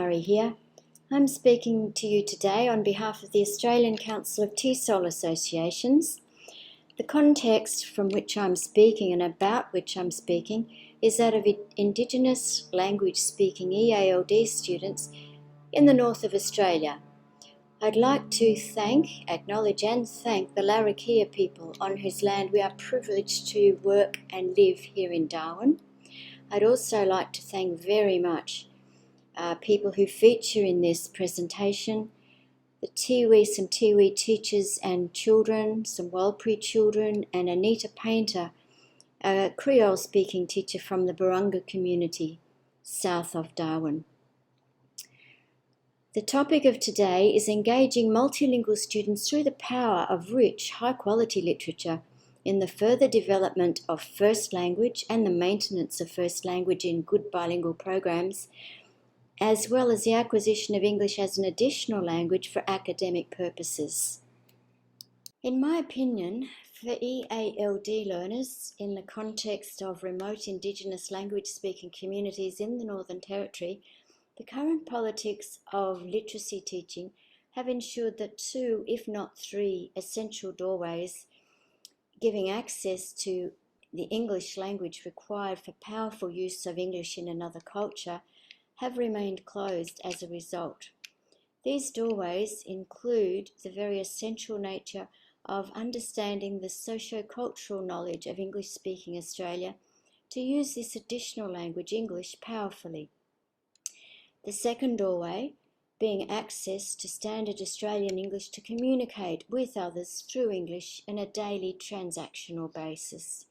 Murray here. I'm speaking to you today on behalf of the Australian Council of TESOL Associations. The context from which I'm speaking and about which I'm speaking is that of Indigenous language speaking EALD students in the north of Australia. I'd like to acknowledge and thank the Larrakia people on whose land we are privileged to work and live here in Darwin. I'd also like to thank very much people who feature in this presentation, some Tiwi teachers and children, some Walpri children, and Anita Painter, a Creole-speaking teacher from the Barunga community, south of Darwin. The topic of today is engaging multilingual students through the power of rich, high-quality literature in the further development of first language and the maintenance of first language in good bilingual programs, as well as the acquisition of English as an additional language for academic purposes. In my opinion, for EALD learners in the context of remote Indigenous language-speaking communities in the Northern Territory, the current politics of literacy teaching have ensured that 2, if not 3, essential doorways giving access to the English language required for powerful use of English in another culture have remained closed as a result. These doorways include the very essential nature of understanding the socio-cultural knowledge of English-speaking Australia to use this additional language, English, powerfully. The second doorway being access to standard Australian English to communicate with others through English on a daily transactional basis.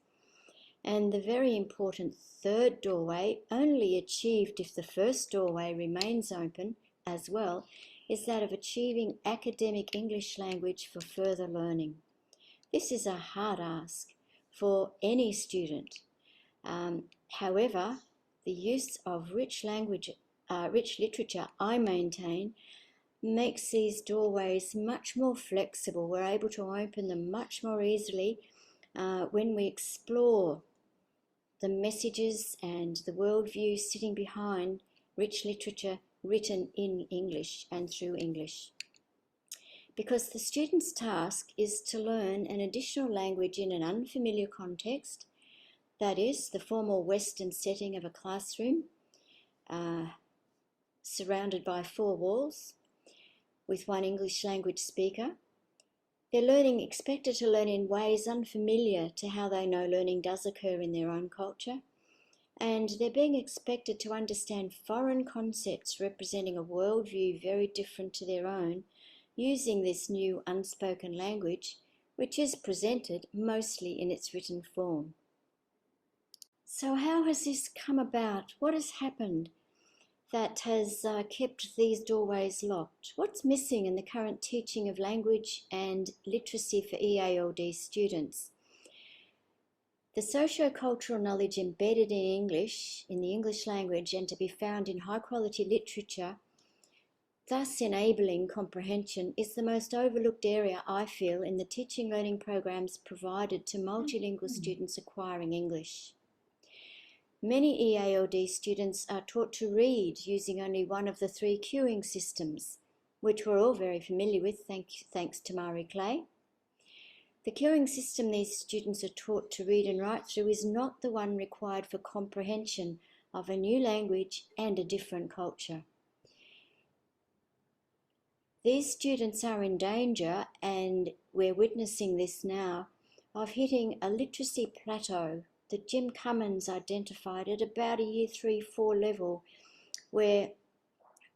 And the very important third doorway, only achieved if the first doorway remains open as well, is that of achieving academic English language for further learning. This is a hard ask for any student. However, the use of rich literature, I maintain, makes these doorways much more flexible. We're able to open them much more easily when we explore the messages and the worldview sitting behind rich literature written in English and through English. Because the student's task is to learn an additional language in an unfamiliar context, that is, the formal Western setting of a classroom, surrounded by 4 walls with 1 English language speaker. They're expected to learn in ways unfamiliar to how they know learning does occur in their own culture, and they're being expected to understand foreign concepts representing a worldview very different to their own, using this new unspoken language, which is presented mostly in its written form. So how has this come about? What has happened that has kept these doorways locked? What's missing in the current teaching of language and literacy for EALD students? The socio-cultural knowledge embedded in English, in the English language, and to be found in high-quality literature, thus enabling comprehension, is the most overlooked area, I feel, in the teaching learning programs provided to multilingual students acquiring English. Many EALD students are taught to read using only one of the 3 cueing systems, which we're all very familiar with, thanks to Marie Clay. The cueing system these students are taught to read and write through is not the one required for comprehension of a new language and a different culture. These students are in danger, and we're witnessing this now, of hitting a literacy plateau that Jim Cummins identified at about a year 3-4 level, where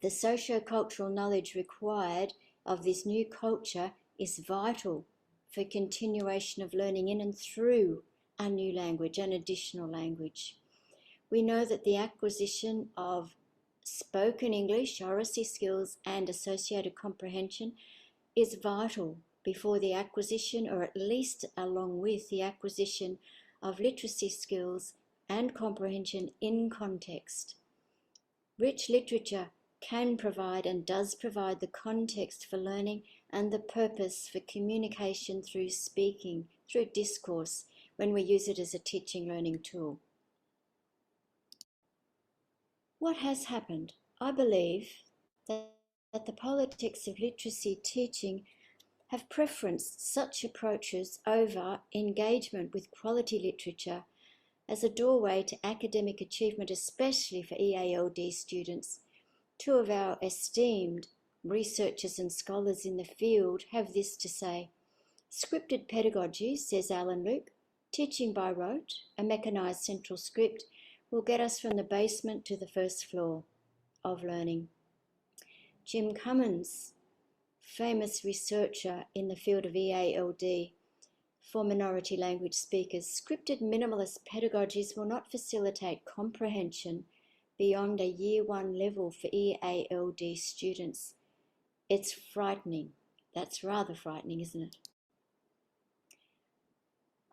the socio-cultural knowledge required of this new culture is vital for continuation of learning in and through a new language, an additional language. We know that the acquisition of spoken English, oracy skills, and associated comprehension is vital before the acquisition, or at least along with the acquisition, of literacy skills and comprehension in context. Rich literature can provide and does provide the context for learning and the purpose for communication through speaking, through discourse, when we use it as a teaching learning tool. What has happened? I believe that the politics of literacy teaching have preferenced such approaches over engagement with quality literature as a doorway to academic achievement, especially for EALD students. Two of our esteemed researchers and scholars in the field have this to say: scripted pedagogy, says Alan Luke, teaching by rote, a mechanised central script, will get us from the basement to the first floor of learning. Jim Cummins, famous researcher in the field of EALD for minority language speakers, scripted minimalist pedagogies will not facilitate comprehension beyond a Year 1 level for EALD students. It's frightening. That's rather frightening, isn't it?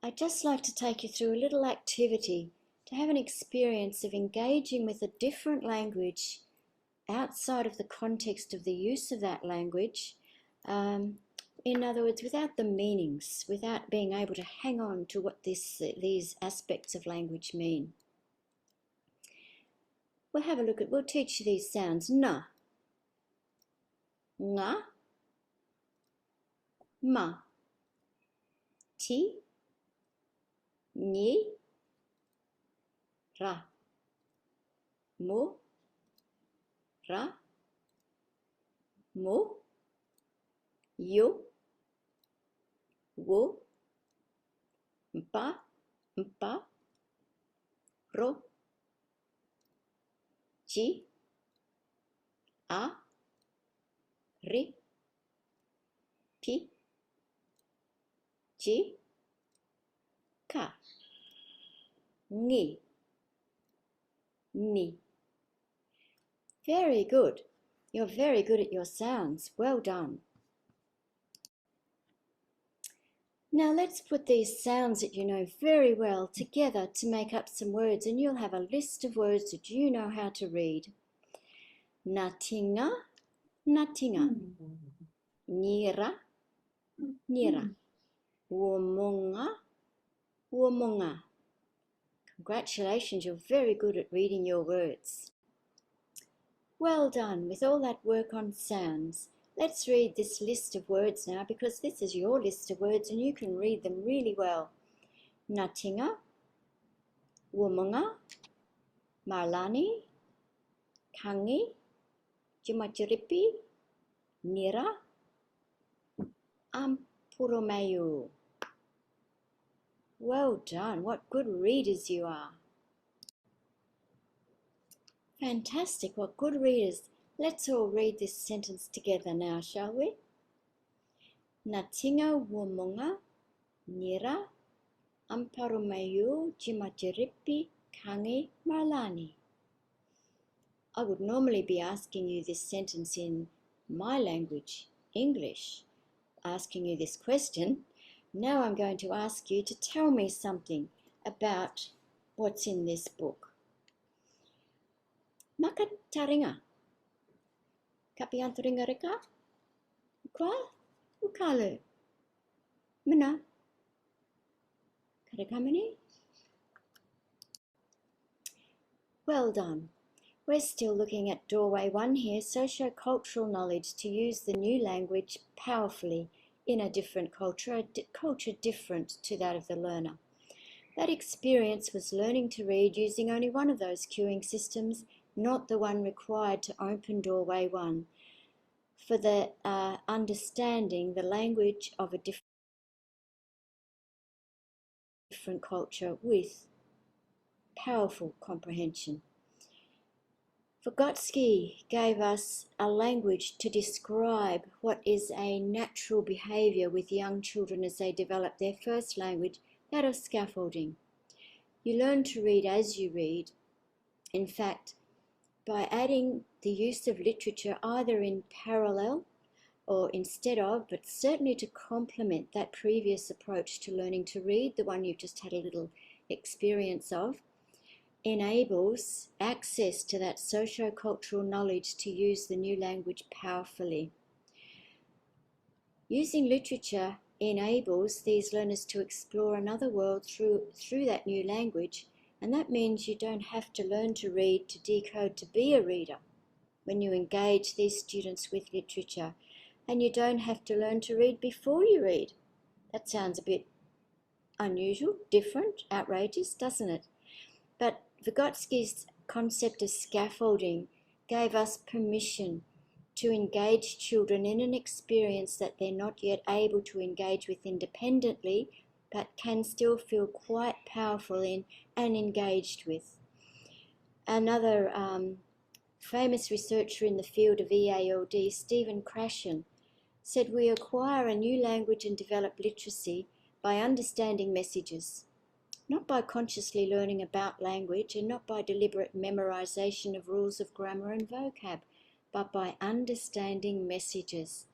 I'd just like to take you through a little activity to have an experience of engaging with a different language outside of the context of the use of that language. In other words, without the meanings, without being able to hang on to what these aspects of language mean. We'll teach you these sounds. Na, nga, ma, ti, ni, ra, mo, ra, mo, yo, wo, mpa, mpa, ro, ji, a, ri, pi, ji, ka, ngi, ni. Very good. You're very good at your sounds. Well done. Now let's put these sounds that you know very well together to make up some words, and you'll have a list of words that you know how to read. Natinga, natinga. Nira, nira. Womonga, womonga. Congratulations, you're very good at reading your words. Well done with all that work on sounds. Let's read this list of words now, because this is your list of words and you can read them really well. Natinga, womonga, marlani, kangi, jimajiripi, nira, ampuromayu. Well done, what good readers you are. Fantastic, what good readers. Let's all read this sentence together now, shall we? Natinga womonga, nira, amparumayu, jimajiripi, kangi, marlani. I would normally be asking you this sentence in my language, English, asking you this question. Now I'm going to ask you to tell me something about what's in this book. Makataringa. Kapiantaringa reka? Ukwa? Ukalu. Mana? Karakamani? Well done. We're still looking at doorway 1 here, socio-cultural knowledge to use the new language powerfully in a different culture, a culture different to that of the learner. That experience was learning to read using only one of those cueing systems, not the one required to open doorway 1, for the understanding the language of a different culture with powerful comprehension. Vygotsky gave us a language to describe what is a natural behaviour with young children as they develop their first language, that of scaffolding. You learn to read as you read. In fact, by adding the use of literature either in parallel or instead of, but certainly to complement that previous approach to learning to read, the one you've just had a little experience of, enables access to that socio-cultural knowledge to use the new language powerfully. Using literature enables these learners to explore another world through that new language, and that means you don't have to learn to read to decode to be a reader. when you engage these students with literature, and you don't have to learn to read before you read. That sounds a bit unusual, different, outrageous, doesn't it? But Vygotsky's concept of scaffolding gave us permission to engage children in an experience that they're not yet able to engage with independently, but can still feel quite powerful in and engaged with. Another famous researcher in the field of EALD, Stephen Krashen, said we acquire a new language and develop literacy by understanding messages, not by consciously learning about language and not by deliberate memorization of rules of grammar and vocab, but by understanding messages.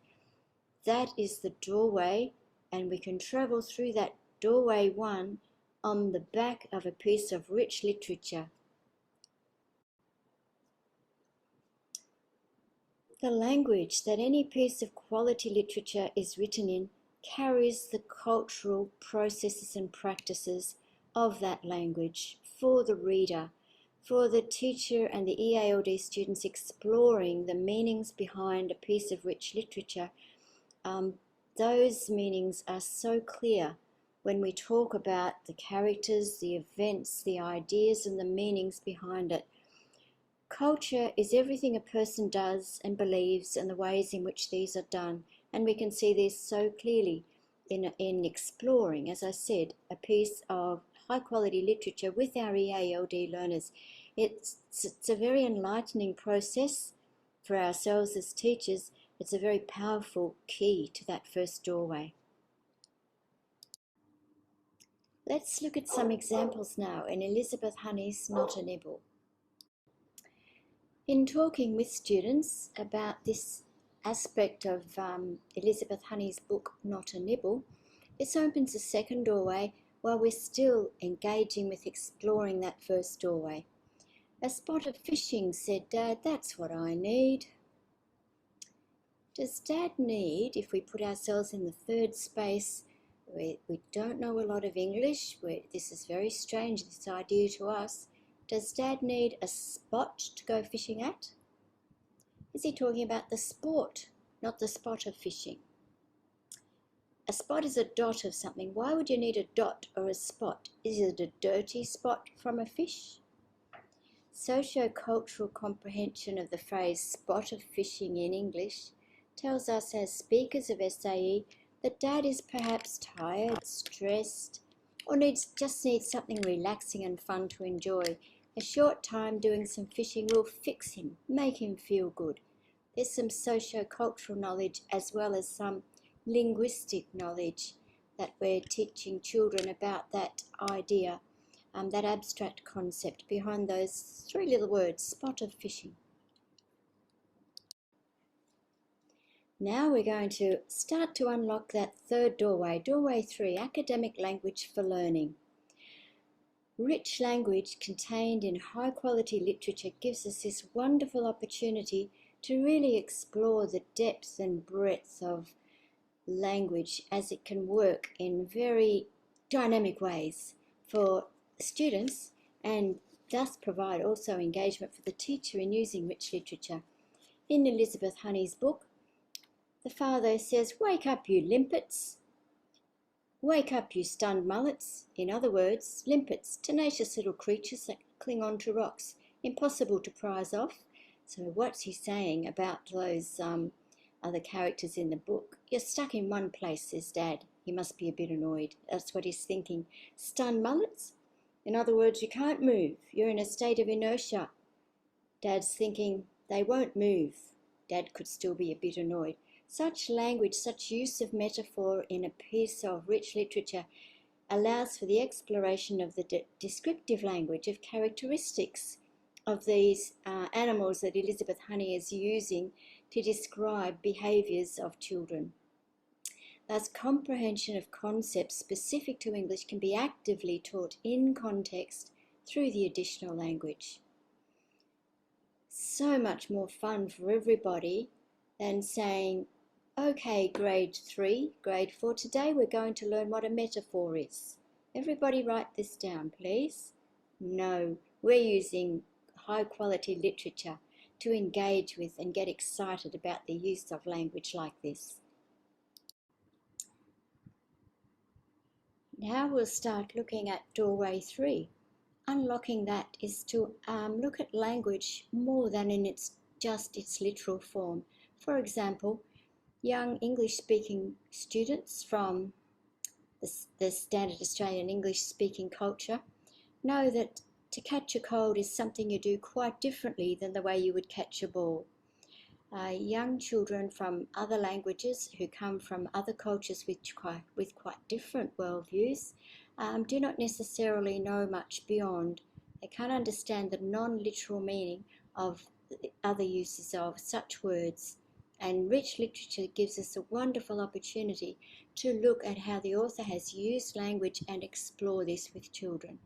That is the doorway, and we can travel through that doorway one on the back of a piece of rich literature. The language that any piece of quality literature is written in carries the cultural processes and practices of that language for the reader, for the teacher and the EALD students exploring the meanings behind a piece of rich literature. Those meanings are so clear when we talk about the characters, the events, the ideas, and the meanings behind it. Culture is everything a person does and believes and the ways in which these are done, and we can see this so clearly in exploring, as I said, a piece of high quality literature with our EALD learners. It's a very enlightening process for ourselves as teachers. It's a very powerful key to that first doorway. Let's look at some examples now in Elizabeth Honey's Not a Nibble. In talking with students about this aspect of Elizabeth Honey's book, Not a Nibble, this opens a second doorway while we're still engaging with exploring that first doorway. A spot of fishing, said Dad, that's what I need. Does Dad need, if we put ourselves in the third space, we don't know a lot of English, this is very strange, this idea to us, does Dad need a spot to go fishing at? Is he talking about the sport, not the spot of fishing? A spot is a dot of something. Why would you need a dot or a spot? Is it a dirty spot from a fish? Socio-cultural comprehension of the phrase spot of fishing in English tells us as speakers of SAE that Dad is perhaps tired, stressed, or just needs something relaxing and fun to enjoy. A short time doing some fishing will fix him, make him feel good. There's some socio-cultural knowledge as well as some linguistic knowledge that we're teaching children about that idea, that abstract concept behind those three little words, spot of fishing. Now we're going to start to unlock that third doorway, doorway 3, academic language for learning. Rich language contained in high quality literature gives us this wonderful opportunity to really explore the depth and breadth of language as it can work in very dynamic ways for students and thus provide also engagement for the teacher in using rich literature. In Elizabeth Honey's book, the father says, "Wake up, you limpets. Wake up, you stunned mullets." In other words, limpets, tenacious little creatures that cling on to rocks, impossible to prize off. So what's he saying about those other characters in the book? You're stuck in one place, says Dad. He must be a bit annoyed. That's what he's thinking. Stunned mullets? In other words, you can't move. You're in a state of inertia. Dad's thinking, they won't move. Dad could still be a bit annoyed. Such language, such use of metaphor in a piece of rich literature allows for the exploration of the descriptive language of characteristics of these animals that Elizabeth Honey is using to describe behaviours of children. Thus, comprehension of concepts specific to English can be actively taught in context through the additional language. So much more fun for everybody than saying, okay, grade 3, grade 4, today we're going to learn what a metaphor is. Everybody write this down, please. No, we're using high quality literature to engage with and get excited about the use of language like this. Now we'll start looking at doorway 3. Unlocking that is to look at language more than in just its literal form. For example, young English-speaking students from the standard Australian English-speaking culture know that to catch a cold is something you do quite differently than the way you would catch a ball. Young children from other languages who come from other cultures with quite different worldviews do not necessarily know much beyond. They can't understand the non-literal meaning of other uses of such words. And rich literature gives us a wonderful opportunity to look at how the author has used language and explore this with children.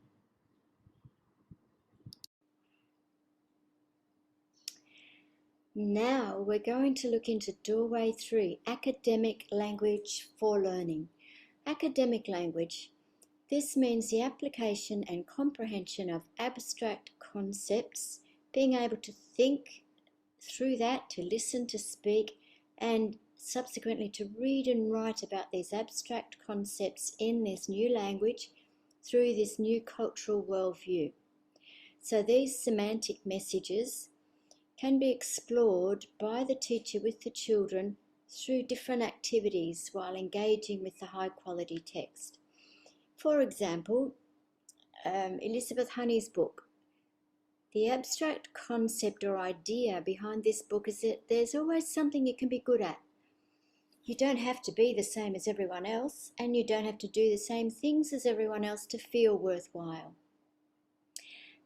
Now we're going to look into doorway 3, academic language for learning. Academic language. This means the application and comprehension of abstract concepts, being able to think through that, to listen, to speak, and subsequently to read and write about these abstract concepts in this new language through this new cultural worldview. So these semantic messages can be explored by the teacher with the children through different activities while engaging with the high quality text. For example, Elizabeth Honey's book. The abstract concept or idea behind this book is that there's always something you can be good at. You don't have to be the same as everyone else, and you don't have to do the same things as everyone else to feel worthwhile.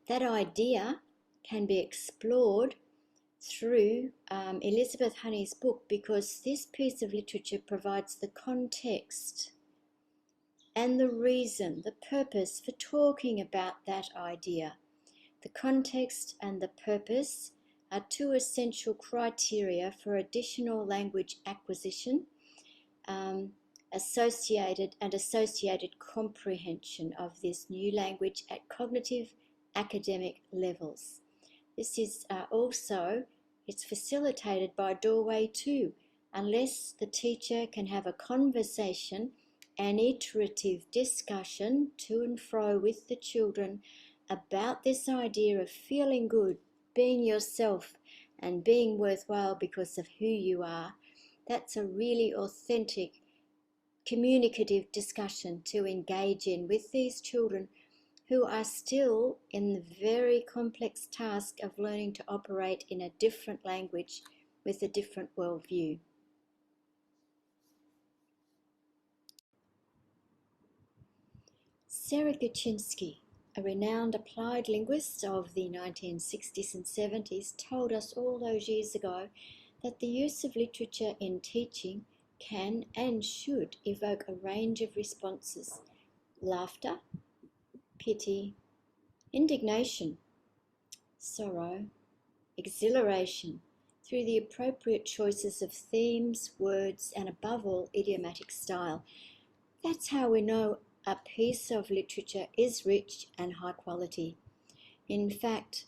That idea can be explored through Elizabeth Honey's book because this piece of literature provides the context and the reason, the purpose for talking about that idea. The context and the purpose are two essential criteria for additional language acquisition, associated comprehension of this new language at cognitive academic levels. This is it's facilitated by doorway 2. Unless the teacher can have a conversation and iterative discussion to and fro with the children about this idea of feeling good, being yourself, and being worthwhile because of who you are, that's a really authentic, communicative discussion to engage in with these children who are still in the very complex task of learning to operate in a different language with a different worldview. Sarah Guczynski, a renowned applied linguist of the 1960s and 70s, told us all those years ago that the use of literature in teaching can and should evoke a range of responses: laughter, pity, indignation, sorrow, exhilaration, through the appropriate choices of themes, words, and above all, idiomatic style. That's how we know a piece of literature is rich and high quality. In fact,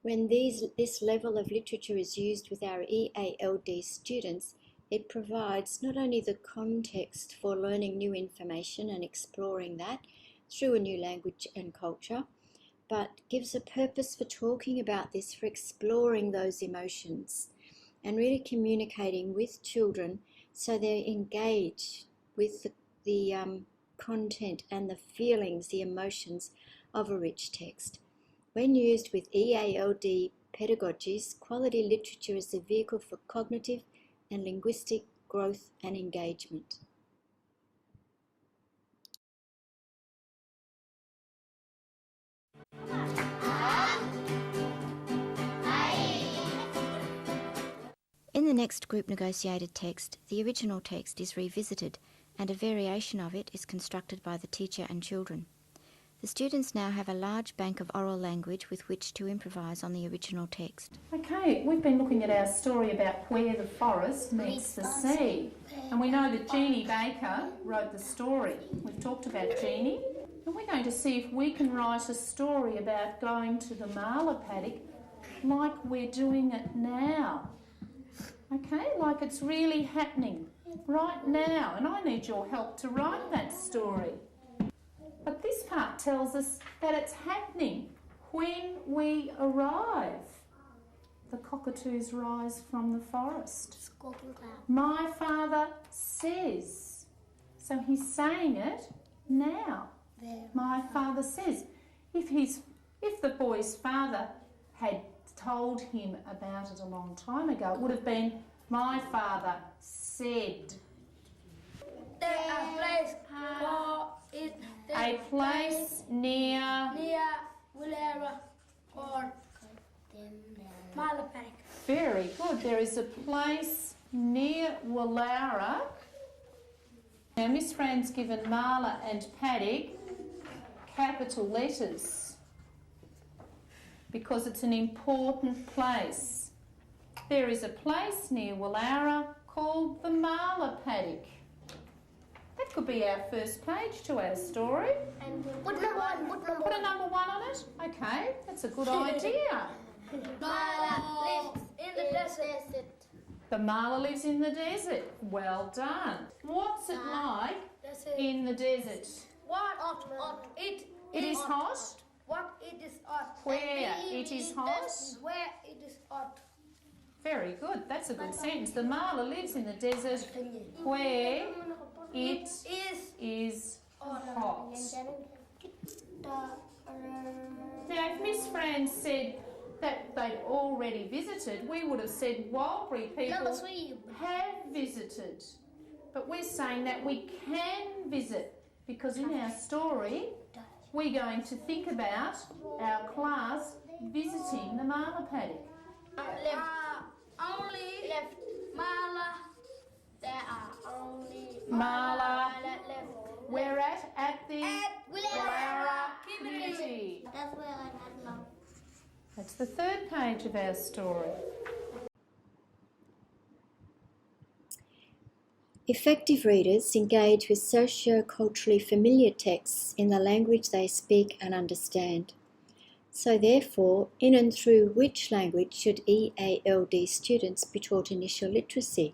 when this level of literature is used with our EALD students, it provides not only the context for learning new information and exploring that through a new language and culture, but gives a purpose for talking about this, for exploring those emotions and really communicating with children so they're engaged with the content and the feelings, the emotions of a rich text. When used with EALD pedagogies, quality literature is a vehicle for cognitive and linguistic growth and engagement. In the next group negotiated text, the original text is revisited and a variation of it is constructed by the teacher and children. The students now have a large bank of oral language with which to improvise on the original text. Okay, we've been looking at our story about where the forest meets the sea. And we know that Jeannie Baker wrote the story. We've talked about Jeannie. And we're going to see if we can write a story about going to the marla paddock like we're doing it now. Okay, like it's really happening right now, and I need your help to write that story. But this part tells us that it's happening when we arrive. The cockatoos rise from the forest. My father says. So he's saying it now. My father says. If the boy's father had told him about it a long time ago, it would have been, my father said. A place near Very good. There is a place near Wallara. Now, Miss Fran's given Marla and Paddock capital letters because it's an important place. There is a place near Wallara called the Marla Paddock. That could be our first page to our story. And put number one. Put a number 1 on it. Okay, that's a good idea. Marla lives in the desert. The Marla lives in the desert. Well done. What's it like in the desert? What? It is hot. What it is hot. Where it is hot. Where it is hot. Very good. That's a good sentence. The Marla lives in the desert where it is hot. Now, if Miss Fran said that they'd already visited, we would have said Wildbury people have visited. But we're saying that we can visit because in our story we're going to think about our class visiting the Marla Paddock. Only left Marla. There are only Marla. left. We're at the Wallara community. That's where I'm at now. That's the third page of our story. Effective readers engage with socio-culturally familiar texts in the language they speak and understand. So therefore, in and through which language should EALD students be taught initial literacy?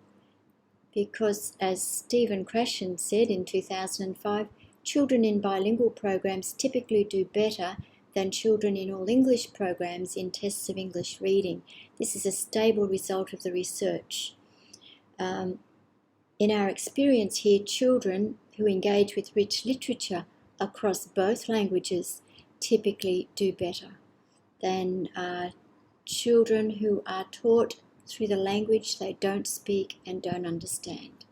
Because, as Stephen Krashen said in 2005, children in bilingual programs typically do better than children in all English programs in tests of English reading. This is a stable result of the research. In our experience here, children who engage with rich literature across both languages typically do better than children who are taught through the language they don't speak and don't understand.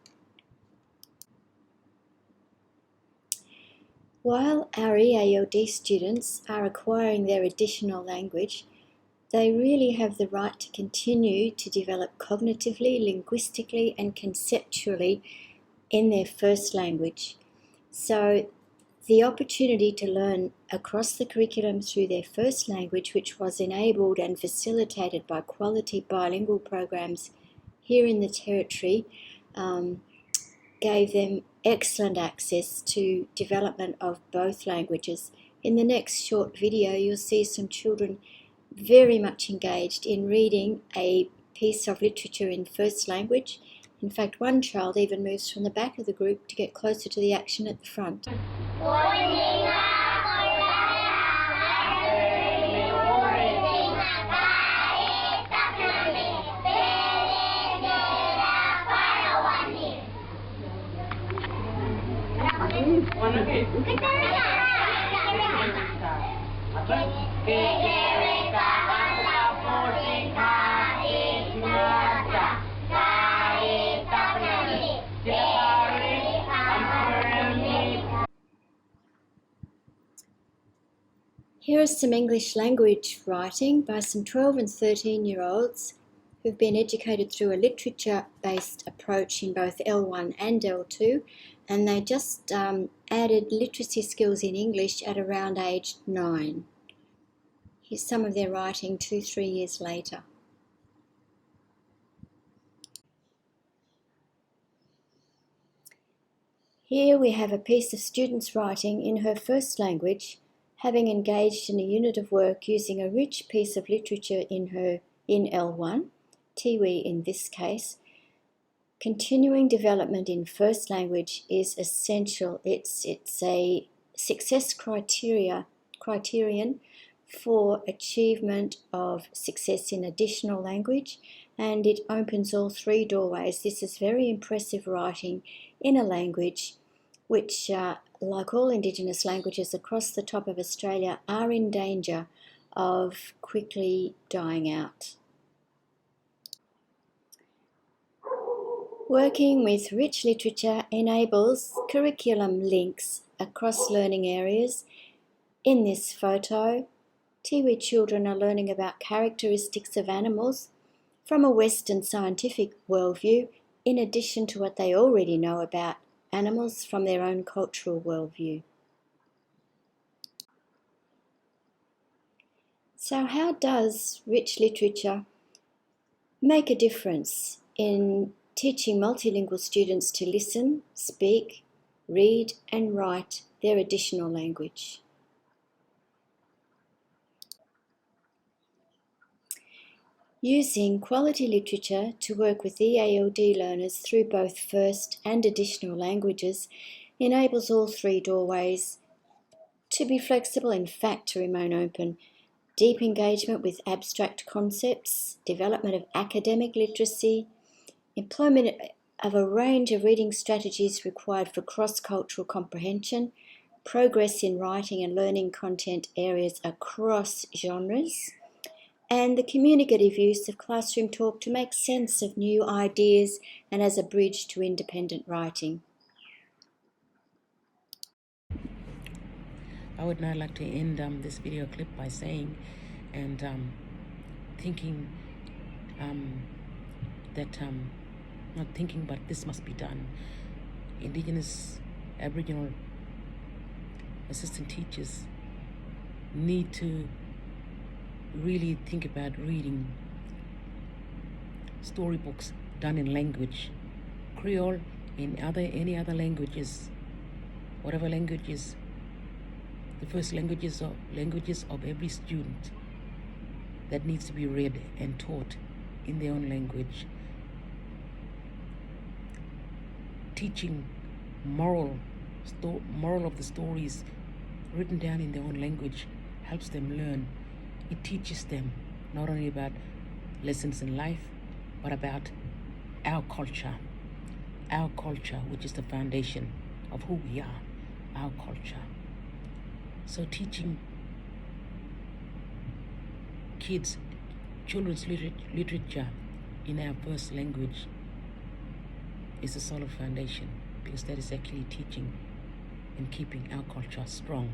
While our EALD students are acquiring their additional language, they really have the right to continue to develop cognitively, linguistically, and conceptually in their first language. So the opportunity to learn across the curriculum through their first language, which was enabled and facilitated by quality bilingual programs here in the Territory, gave them excellent access to development of both languages. In the next short video, you'll see some children very much engaged in reading a piece of literature in first language. In fact, one child even moves from the back of the group to get closer to the action at the front. Here is some English language writing by some 12 and 13-year-olds who've been educated through a literature-based approach in both L1 and L2, and they just added literacy skills in English at around age 9. Here's some of their writing 2-3 years later. Here we have a piece of students' writing in her first language, having engaged in a unit of work using a rich piece of literature in L1, Tiwi in this case, continuing development in first language is essential. It's a success criterion for achievement of success in additional language, and it opens all three doorways. This is very impressive writing in a language which, like all Indigenous languages across the top of Australia, are in danger of quickly dying out. Working with rich literature enables curriculum links across learning areas. In this photo, Tiwi children are learning about characteristics of animals from a Western scientific worldview, in addition to what they already know about animals from their own cultural worldview. So how does rich literature make a difference in teaching multilingual students to listen, speak, read and write their additional language? Using quality literature to work with EALD learners through both first and additional languages enables all three doorways to be flexible, in fact to remain open. Deep engagement with abstract concepts, development of academic literacy, employment of a range of reading strategies required for cross-cultural comprehension, progress in writing and learning content areas across genres, and the communicative use of classroom talk to make sense of new ideas and as a bridge to independent writing. I would now like to end this video clip by saying and thinking that, not thinking, but this must be done. Indigenous, Aboriginal assistant teachers need to really think about reading storybooks done in language, Creole, in any other languages, whatever languages, the first languages of every student, that needs to be read and taught in their own language. Teaching moral of the stories written down in their own language helps them learn. It teaches them not only about lessons in life, but about our culture, which is the foundation of who we are, our culture. So teaching children's literature in our first language is a solid foundation, because that is actually teaching and keeping our culture strong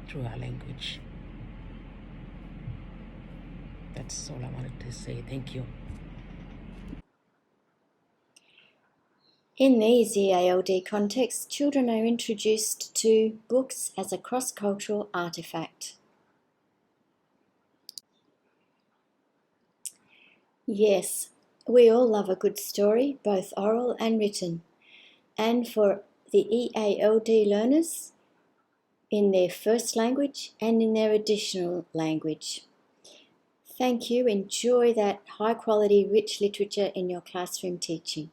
through our language. That's all I wanted to say. Thank you. In these EALD contexts, children are introduced to books as a cross-cultural artefact. Yes, we all love a good story, both oral and written. And for the EALD learners, in their first language and in their additional language. Thank you. Enjoy that high-quality, rich literature in your classroom teaching.